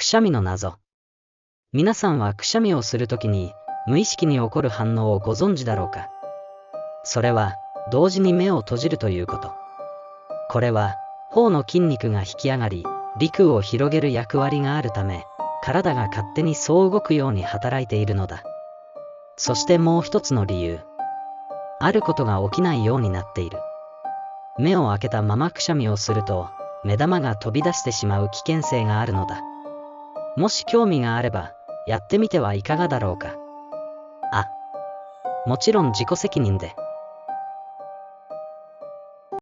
くしゃみの謎。皆さんはくしゃみをするときに無意識に起こる反応をご存知だろうか。それは同時に目を閉じるということ。これは頬の筋肉が引き上がり、鼻腔を広げる役割があるため、体が勝手にそう動くように働いているのだ。そしてもう一つの理由。あることが起きないようになっている。目を開けたままくしゃみをすると、目玉が飛び出してしまう危険性があるのだ。もし興味があれば、やってみてはいかがだろうか。もちろん自己責任で。